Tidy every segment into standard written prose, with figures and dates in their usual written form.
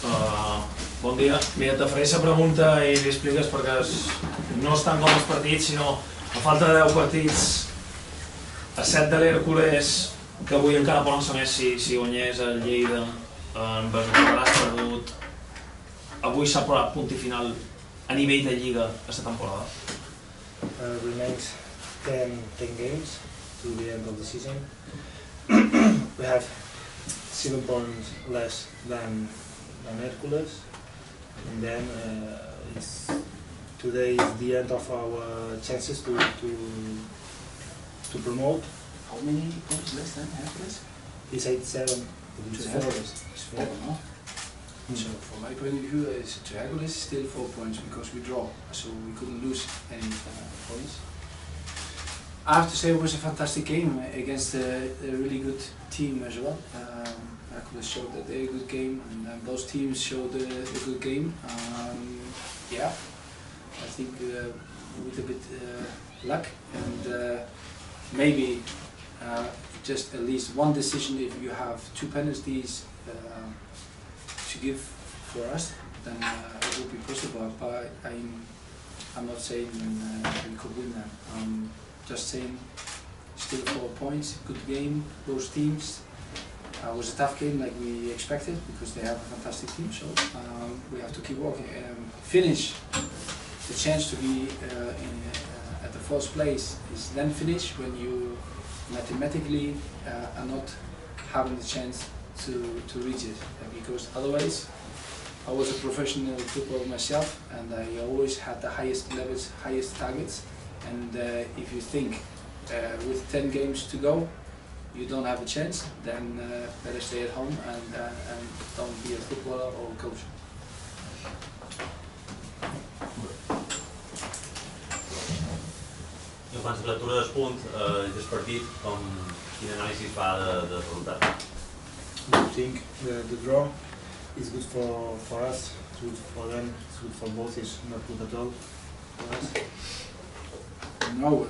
Bon dia. Mira, te faré la pregunta i li expliques perquè no és tant com els partits, sinó a falta de 10 partits, a 7 de l'Hèrcules, que avui encara poden saber si guanyés el Lleida, en Besòs perdut. Avui s'ha posat punt i final a nivell de Lliga aquesta temporada. Remains 10 games to the end of the season. We have 7 points less than Hércules, and then today is the end of our chances to promote. How many points less than Hércules? It's 8-7. It's 4, no? So from my point of view, to Hércules still 4 points because we draw, so we couldn't lose any points. I have to say it was a fantastic game against a really good team as well. Hércules showed that they're a good game, and both teams showed a good game. Yeah, I think with a bit luck and maybe just at least one decision. If you have 2 penalties to give for us, then it would be possible. But I'm not saying we could win that. I'm just saying still 4 points, good game, both teams. It was a tough game like we expected because they have a fantastic team, so we have to keep working. Finish, the chance to be at the 4th place is then finished when you mathematically are not having the chance to reach it, because otherwise I was a professional footballer myself and I always had the highest levels, highest targets, and if you think with 10 games to go you don't have a chance, then better stay at home and don't be a footballer or a coach. En quant a la lectura dels punts del partit, quin anàlisi fa del resultat? I think the draw is good for us, it's good for them, it's good for both, it's not good at all for us. No,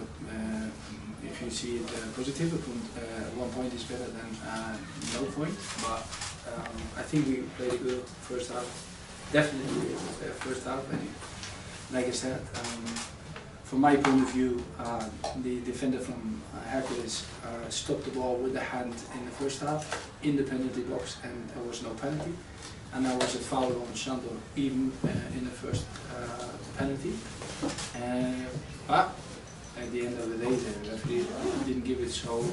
if you see it positive, 1 point is better than no point, but I think we played a good first half, definitely first half, and like I said, from my point of view, the defender from Hércules stopped the ball with the hand in the first half in the penalty box, and there was no penalty, and there was a foul on Shandor even in the first penalty, but at the end of the day the referee didn't give it, so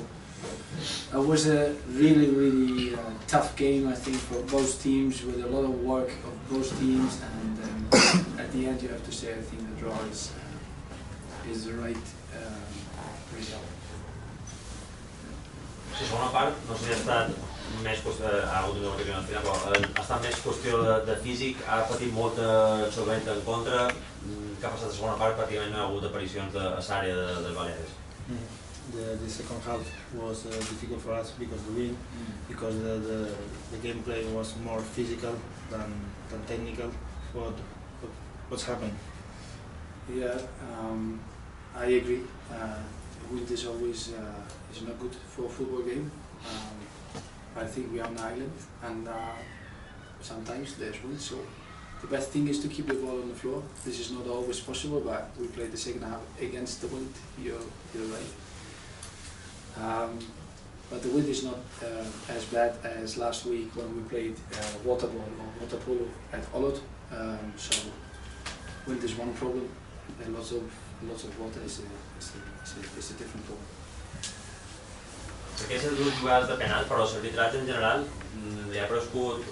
it was a really tough game, I think, for both teams, with a lot of work of both teams, and at the end you have to say I think the draw is the right result. La segona part, no sé si ha estat més qüestió, ha hagut una qüestió final, però ha estat més qüestió de físic, ha patit molta absolutament en contra, que ha passat la segona part, pràcticament no hi ha hagut aparicions a l'àrea dels Balears. The second half was difficult for us because of the wind, because the gameplay was more physical than technical. What's happened? Yeah, I agree. Wind is always is not good for a football game. I think we are on an island, and sometimes there's wind, so the best thing is to keep the ball on the floor. This is not always possible, but we played the second half against the wind. You're right. But the wind is not as bad as last week when we played water ball or water polo at Olot. So wind is one problem, and lots of water is a different problem. Aquestes dues jugades de penal, però els arbitrats en general li ha prescut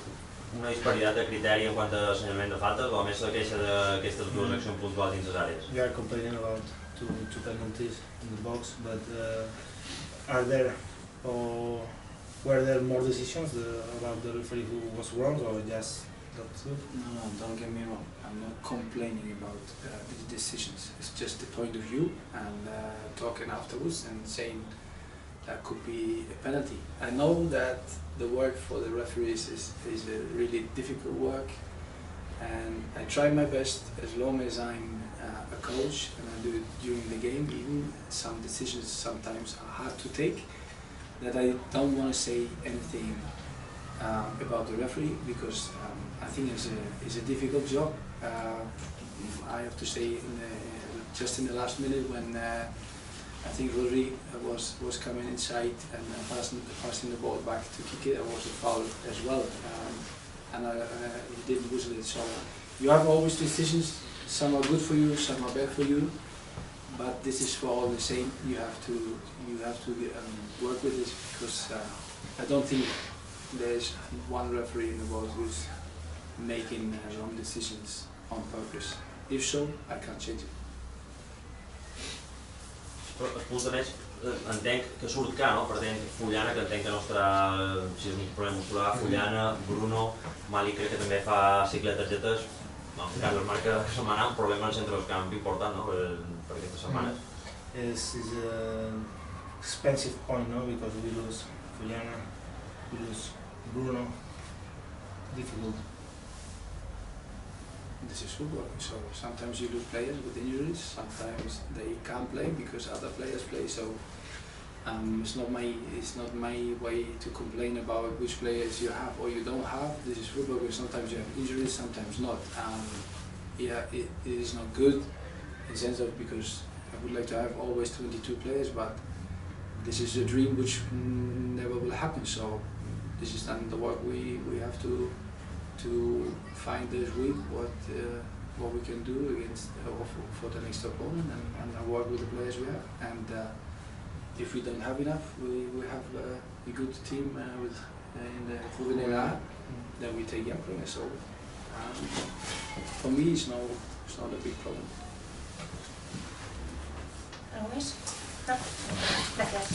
una disparitat de criteri en quant a assenyalament de faltes, o a més la queixa d'aquestes dues accions puntuals dins les àrees? We are complaining about two penalties in the box, but are there or were there more decisions about the referee who was wrong, or just that too? No, don't get me wrong. I'm not complaining about these decisions. It's just the point of view, and talking afterwards and saying that could be a penalty. I know that the work for the referees is a really difficult work, and I try my best as long as I'm a coach, and I do it during the game. Even some decisions sometimes are hard to take, that I don't want to say anything about the referee, because I think it's a difficult job. I have to say, just in the last minute when I think Rodri was coming inside and passing the ball back to kick it, it was a foul as well, and he didn't whistle it. So you have always decisions. Some are good for you, some are bad for you. But this is for all the same. You have to work with this, because I don't think there's one referee in the world who's making wrong decisions on purpose. If so, I can't change it. Però els punts de més entenc que surt K, no? Per tant, Fullana, que entenc que no estarà, si és un problema muscular, Fullana, Bruno, Mali crec que també fa cicle de targetes. En cas es marca setmana, un problema al centre del camp important, no? Per aquestes setmanes. It's an expensive point, no? Because we lose Fullana, we lose Bruno. Difficult. This is football, so sometimes you lose players with injuries, sometimes they can't play because other players play, so it's not my way to complain about which players you have or you don't have. This is football, because sometimes you have injuries, sometimes not. Yeah, it is not good in the sense of, because I would like to have always 22 players, but this is a dream which never will happen, so this is then the work we have to find this week what we can do against for the next opponent, and work with the players we have. And if we don't have enough, we have a good team in the juvenil A, then we take young players. So for me, it's not a big problem. ¿Algo más? No. Gracias.